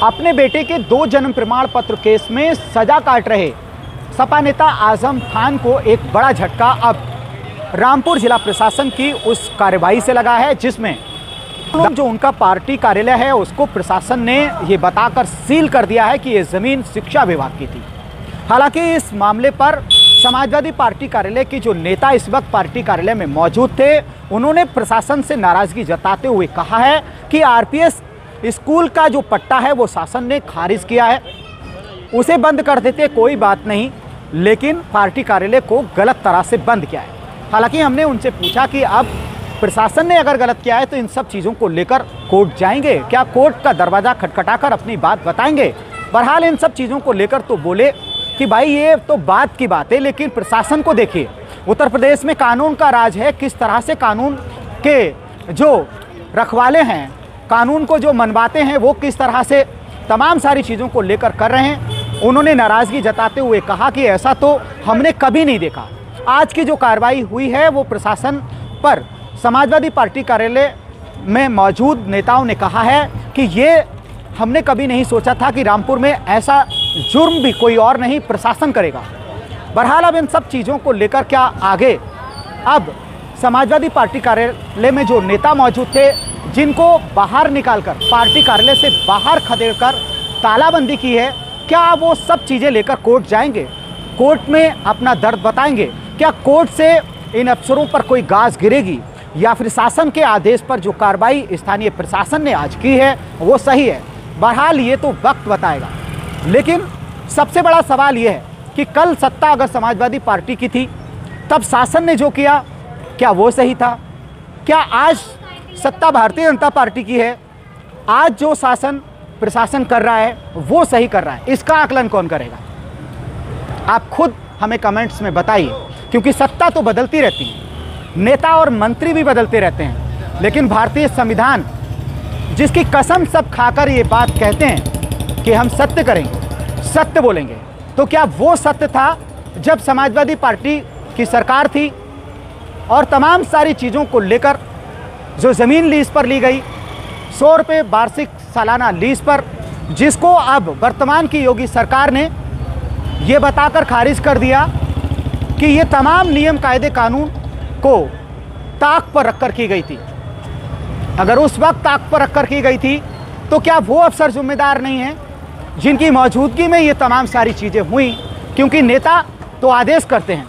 अपने बेटे के 2 जन्म प्रमाण पत्र केस में सजा काट रहे सपा नेता आजम खान को एक बड़ा झटका अब रामपुर जिला प्रशासन की उस कार्रवाई से लगा है, जिसमें जो उनका पार्टी कार्यालय है उसको प्रशासन ने ये बताकर सील कर दिया है कि ये ज़मीन शिक्षा विभाग की थी। हालांकि इस मामले पर समाजवादी पार्टी कार्यालय के जो नेता इस वक्त पार्टी कार्यालय में मौजूद थे, उन्होंने प्रशासन से नाराज़गी जताते हुए कहा है कि आरपीएस स्कूल का जो पट्टा है वो शासन ने खारिज किया है, उसे बंद कर देते कोई बात नहीं, लेकिन पार्टी कार्यालय को गलत तरह से बंद किया है। हालांकि हमने उनसे पूछा कि अब प्रशासन ने अगर गलत किया है तो इन सब चीज़ों को लेकर कोर्ट जाएंगे क्या, कोर्ट का दरवाज़ा खटखटाकर अपनी बात बताएंगे। बहरहाल इन सब चीज़ों को लेकर तो बोले कि भाई ये तो बात की बात है, लेकिन प्रशासन को देखिए, उत्तर प्रदेश में कानून का राज है, किस तरह से कानून के जो रखवाले हैं, कानून को जो मनवाते हैं, वो किस तरह से तमाम सारी चीज़ों को लेकर कर रहे हैं। उन्होंने नाराज़गी जताते हुए कहा कि ऐसा तो हमने कभी नहीं देखा। आज की जो कार्रवाई हुई है वो प्रशासन पर समाजवादी पार्टी कार्यालय में मौजूद नेताओं ने कहा है कि ये हमने कभी नहीं सोचा था कि रामपुर में ऐसा जुर्म भी कोई और नहीं प्रशासन करेगा। बहरहाल अब इन सब चीज़ों को लेकर क्या आगे अब समाजवादी पार्टी कार्यालय में जो नेता मौजूद थे, जिनको बाहर निकालकर पार्टी कार्यालय से बाहर खदेड़कर तालाबंदी की है, क्या वो सब चीज़ें लेकर कोर्ट जाएंगे, कोर्ट में अपना दर्द बताएंगे? क्या कोर्ट से इन अफसरों पर कोई गाज गिरेगी, या फिर शासन के आदेश पर जो कार्रवाई स्थानीय प्रशासन ने आज की है वो सही है? बहरहाल ये तो वक्त बताएगा, लेकिन सबसे बड़ा सवाल ये है कि कल सत्ता अगर समाजवादी पार्टी की थी, तब शासन ने जो किया क्या वो सही था? क्या आज सत्ता भारतीय जनता पार्टी की है, आज जो शासन प्रशासन कर रहा है वो सही कर रहा है? इसका आकलन कौन करेगा? आप खुद हमें कमेंट्स में बताइए, क्योंकि सत्ता तो बदलती रहती है, नेता और मंत्री भी बदलते रहते हैं, लेकिन भारतीय संविधान जिसकी कसम सब खाकर ये बात कहते हैं कि हम सत्य करेंगे, सत्य बोलेंगे, तो क्या वो सत्य था जब समाजवादी पार्टी की सरकार थी और तमाम सारी चीज़ों को लेकर जो ज़मीन लीज पर ली गई, 100 रुपये वार्षिक सालाना लीज पर, जिसको अब वर्तमान की योगी सरकार ने ये बताकर खारिज कर दिया कि ये तमाम नियम कायदे कानून को ताक पर रखकर की गई थी। अगर उस वक्त ताक पर रखकर की गई थी तो क्या वो अफसर जिम्मेदार नहीं हैं जिनकी मौजूदगी में ये तमाम सारी चीज़ें हुई? क्योंकि नेता तो आदेश करते हैं,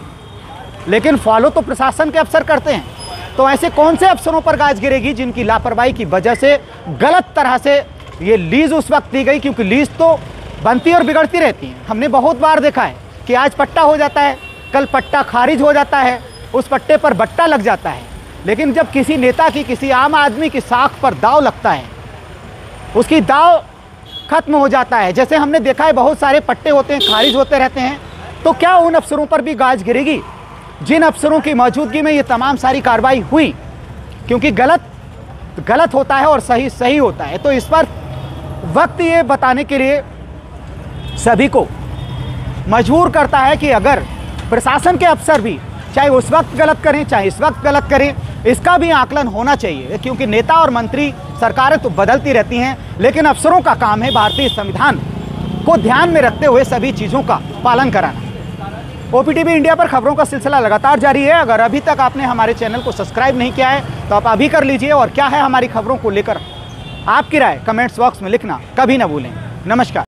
लेकिन फॉलो तो प्रशासन के अफसर करते हैं। तो ऐसे कौन से अफसरों पर गाज गिरेगी जिनकी लापरवाही की वजह से गलत तरह से ये लीज उस वक्त दी गई? क्योंकि लीज तो बनती और बिगड़ती रहती है। हमने बहुत बार देखा है कि आज पट्टा हो जाता है, कल पट्टा खारिज हो जाता है, उस पट्टे पर बट्टा लग जाता है, लेकिन जब किसी नेता की, किसी आम आदमी की साख पर दाव लगता है, उसकी दाव खत्म हो जाता है। जैसे हमने देखा है बहुत सारे पट्टे होते हैं, खारिज होते रहते हैं, तो क्या उन अफसरों पर भी गाज गिरेगी जिन अफसरों की मौजूदगी में ये तमाम सारी कार्रवाई हुई? क्योंकि गलत गलत होता है और सही सही होता है। तो इस पर वक्त ये बताने के लिए सभी को मजबूर करता है कि अगर प्रशासन के अफसर भी चाहे उस वक्त गलत करें चाहे इस वक्त गलत करें, इसका भी आकलन होना चाहिए। क्योंकि नेता और मंत्री, सरकारें तो बदलती रहती हैं, लेकिन अफसरों का काम है भारतीय संविधान को ध्यान में रखते हुए सभी चीज़ों का पालन कराना। ओपीटीवी इंडिया पर खबरों का सिलसिला लगातार जारी है। अगर अभी तक आपने हमारे चैनल को सब्सक्राइब नहीं किया है तो आप अभी कर लीजिए, और क्या है हमारी खबरों को लेकर आपकी राय कमेंट्स बॉक्स में लिखना कभी ना भूलें। नमस्कार।